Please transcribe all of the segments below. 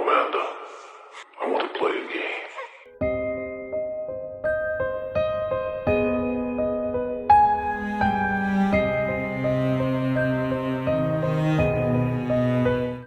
Amanda, I want to play a game.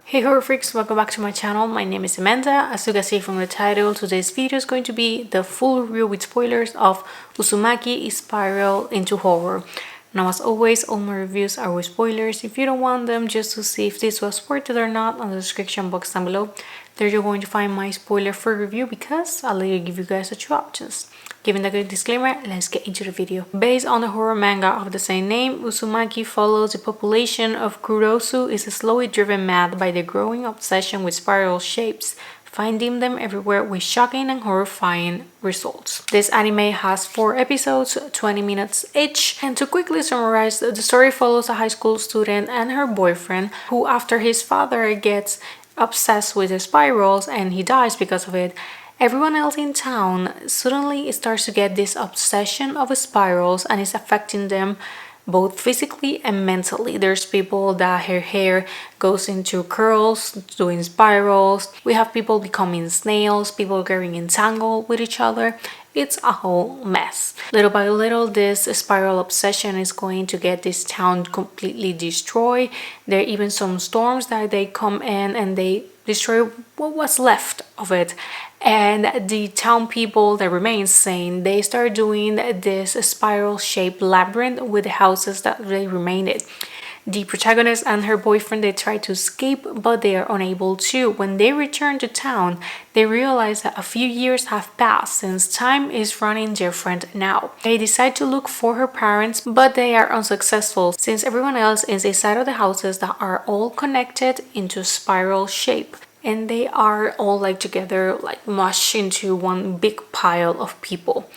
Hey horror freaks, welcome back to my channel. My name is Amanda. As you can see from the title, today's video is going to be the full review with spoilers of Uzumaki Spiral into Horror. Now as always, all my reviews are with spoilers. If you don't want them just to see if this was worth it or not, on the description box down below, there you're going to find my spoiler-free review because I'll later give you guys the two options. Given the good disclaimer, let's get into the video. Based on the horror manga of the same name, Uzumaki follows the population of Kurosu is slowly driven mad by the growing obsession with spiral shapes, finding them everywhere with shocking and horrifying results. This anime has 4 episodes, 20 minutes each, and to quickly summarize, the story follows a high school student and her boyfriend who, after his father gets obsessed with the spirals and he dies because of it, everyone else in town suddenly starts to get this obsession of spirals and is affecting them both physically and mentally. There's people that her hair goes into curls, doing spirals. We have people becoming snails, people getting entangled with each other. It's a whole mess. Little by little, this spiral obsession is going to get this town completely destroyed. There are even some storms that they come in and they destroy what was left of it. And the town people that remain sane, they start doing this spiral-shaped labyrinth with the houses that they remain in. The protagonist and her boyfriend, they try to escape, but they are unable to. When they return to town, they realize that a few years have passed since time is running different now. They decide to look for her parents, but they are unsuccessful since everyone else is inside of the houses that are all connected into spiral shape. And they are all like together, like mushed into one big pile of people.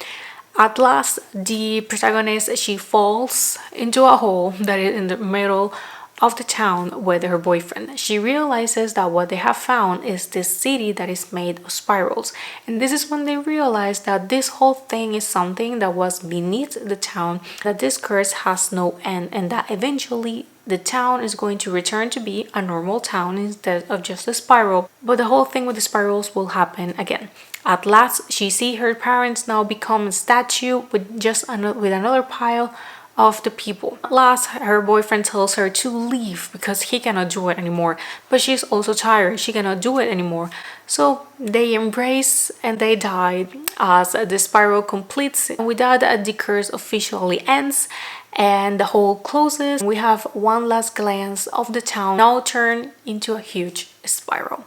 At last, the protagonist, she falls into a hole that is in the middle of the town with her boyfriend. She realizes that what they have found is this city that is made of spirals. And this is when they realize that this whole thing is something that was beneath the town, that this curse has no end, and that eventually the town is going to return to be a normal town instead of just a spiral. But the whole thing with the spirals will happen again. At last, she sees her parents now become a statue with another pile of the people. At last, her boyfriend tells her to leave because he cannot do it anymore. But she's also tired. She cannot do it anymore. So they embrace and they die as the spiral completes. With that, the curse officially ends and the hole closes. We have one last glance of the town now turned into a huge spiral.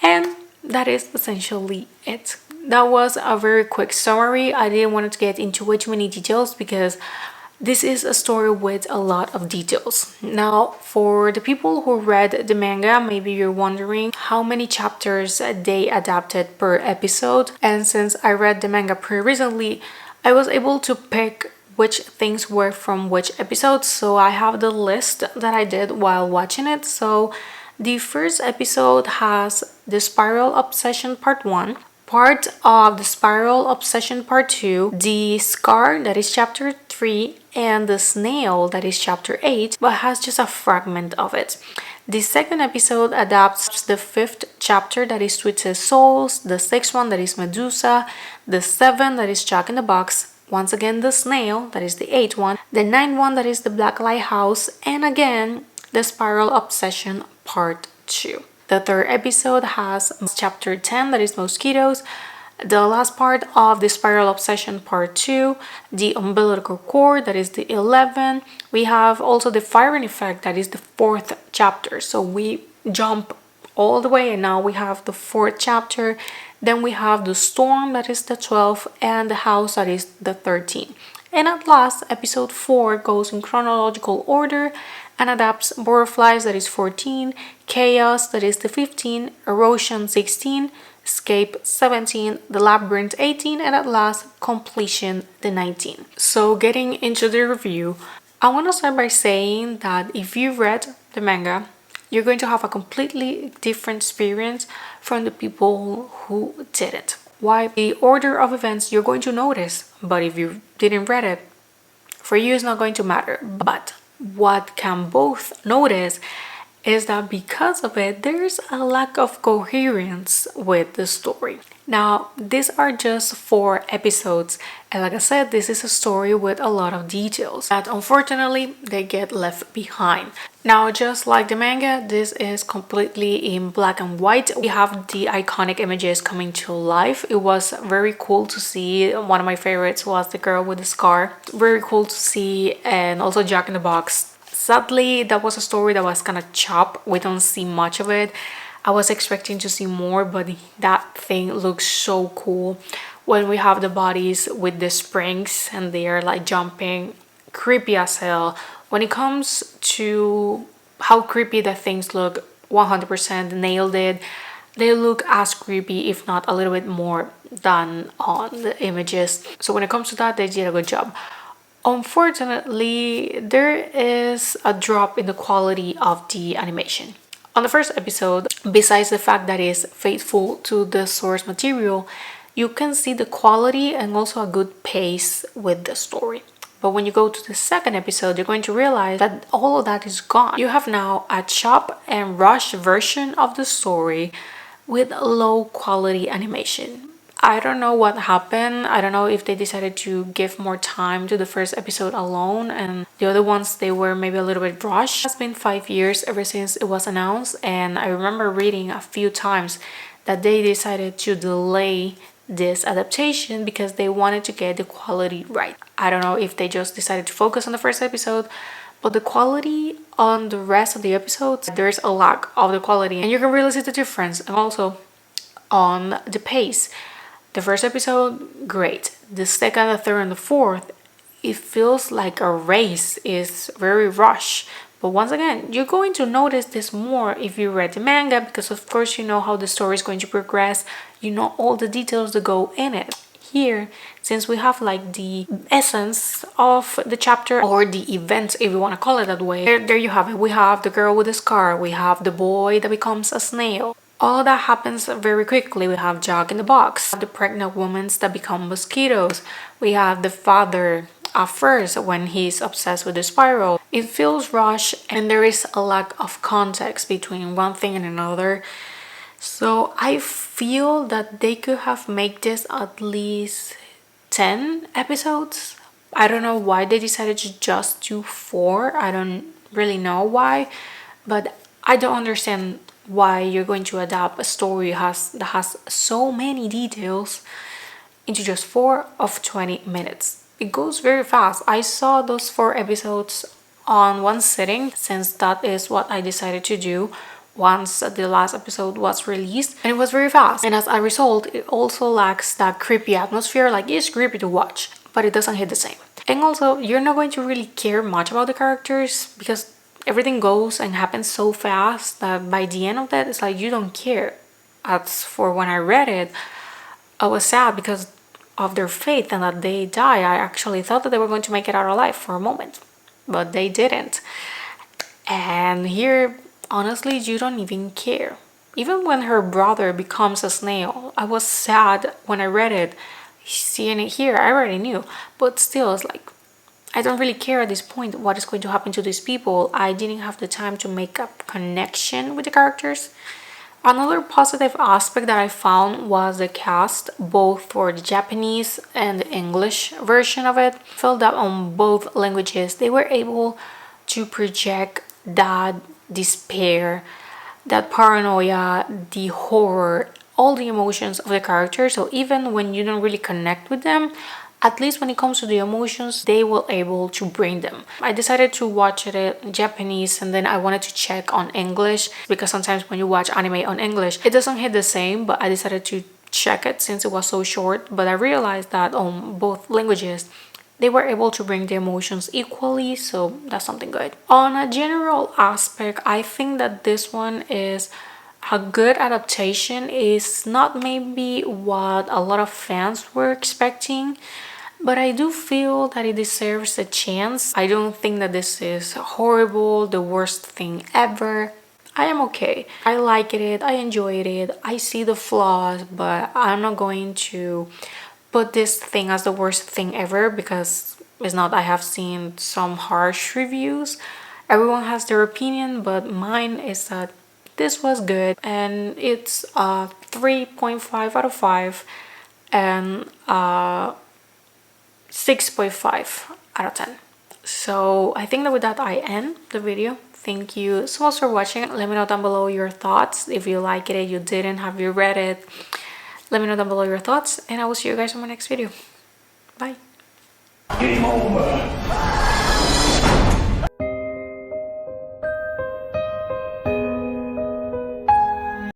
And that is essentially it. That was a very quick summary. I didn't want to get into way too many details because this is a story with a lot of details. Now, for the people who read the manga, maybe you're wondering how many chapters they adapted per episode. And since I read the manga pretty recently, I was able to pick which things were from which episodes. So I have the list that I did while watching it. So the first episode has the Spiral Obsession Part 1, part of the Spiral Obsession Part 2, the Scar, that is Chapter 3, and the Snail, that is Chapter 8, but has just a fragment of it. The second episode adapts the 5th chapter, that is Twisted Souls, the 6th one, that is Medusa, the 7th, that is Jack in the Box, once again the Snail, that is the 8th one, the 9th one, that is the Black Lighthouse, and again the Spiral Obsession Part 2. The third episode has Chapter 10, that is Mosquitoes, the last part of the Spiral Obsession Part 2, the Umbilical Cord, that is the 11th. We have also the Firing Effect, that is the 4th chapter. So we jump all the way and now we have the 4th chapter. Then we have the Storm, that is the 12th, and the House, that is the 13th. And at last, episode 4 goes in chronological order and adapts Butterflies, that is 14, Chaos, that is the 15, Erosion 16, Escape 17, The Labyrinth 18, and at last Completion the 19. So getting into the review, I want to start by saying that if you read the manga, you're going to have a completely different experience from the people who didn't. Why? The order of events you're going to notice, but if you didn't read it, for you it's not going to matter. But what can both notice is that because of it, there's a lack of coherence with the story. Now, these are just 4 episodes, and like I said, this is a story with a lot of details that unfortunately they get left behind. Now, just like the manga, this is completely in black and white. We have the iconic images coming to life. It was very cool to see. One of my favorites was the girl with the scar. Very cool to see, and also Jack in the Box. Sadly, that was a story that was kind of chopped. We don't see much of it. I was expecting to see more, but that thing looks so cool. When we have the bodies with the springs and they are like jumping, creepy as hell. When it comes to how creepy the things look, 100% nailed it. They look as creepy, if not a little bit more, than on the images. So when it comes to that, they did a good job. Unfortunately, there is a drop in the quality of the animation. On the first episode, besides the fact that it's faithful to the source material, you can see the quality and also a good pace with the story. But when you go to the second episode, you're going to realize that all of that is gone. You have now a chop and rush version of the story with low quality animation. I don't know what happened. I don't know if they decided to give more time to the first episode alone and the other ones they were maybe a little bit rushed. It's been 5 years ever since it was announced, and I remember reading a few times that they decided to delay this adaptation because they wanted to get the quality right. I don't know if they just decided to focus on the first episode, but the quality on the rest of the episodes, there's a lack of the quality and you can really see the difference. And also on the pace. The first episode, great. The second, the third, and the fourth, it feels like a race. It's very rushed. But once again, you're going to notice this more if you read the manga because of course you know how the story is going to progress. You know all the details that go in it. Here, since we have like the essence of the chapter or the event, if you want to call it that way, there you have it. We have the girl with the scar. We have the boy that becomes a snail. All that happens very quickly. We have Jack in the Box, the pregnant women that become mosquitoes. We have the father at first when he's obsessed with the spiral. It feels rushed and there is a lack of context between one thing and another. So I feel that they could have made this at least 10 episodes. I don't know why they decided to just do 4. I don't really know why, but I don't understand why you're going to adapt a story that has so many details into just 4 of 20 minutes. It goes very fast. I saw those 4 episodes on one sitting since that is what I decided to do once the last episode was released, and it was very fast. And as a result, it also lacks that creepy atmosphere. Like, it's creepy to watch, but it doesn't hit the same. And also, you're not going to really care much about the characters because everything goes and happens so fast that by the end of that, it's like you don't care. As for when I read it, I was sad because of their fate and that they die. I actually thought that they were going to make it out alive for a moment, but they didn't. And here, honestly, you don't even care. Even when her brother becomes a snail, I was sad when I read it. Seeing it here, I already knew, but still, it's like I don't really care at this point what is going to happen to these people. I didn't have the time to make a connection with the characters. Another positive aspect that I found was the cast, both for the Japanese and the English version of it. I felt that on both languages they were able to project that despair, that paranoia, the horror, all the emotions of the characters. So even when you don't really connect with them, at least when it comes to the emotions, they were able to bring them. I decided to watch it in Japanese and then I wanted to check on English because sometimes when you watch anime on English, it doesn't hit the same, but I decided to check it since it was so short. But I realized that on both languages, they were able to bring the emotions equally, so that's something good. On a general aspect, I think that this one is a good adaptation. Is not maybe what a lot of fans were expecting, but I do feel that it deserves a chance. I don't think that this is horrible, the worst thing ever. I am okay. I liked it, I enjoyed it, I see the flaws, but I'm not going to put this thing as the worst thing ever because it's not. I have seen some harsh reviews Everyone has their opinion, but mine is that this was good, and it's a 3.5 out of 5 and 6.5 out of 10. So I think that with that I end the video. Thank you so much for watching. Let me know down below your thoughts. If you like it, if you didn't, have you read it, let me know down below your thoughts, and I will see you guys in my next video. Bye. Game over.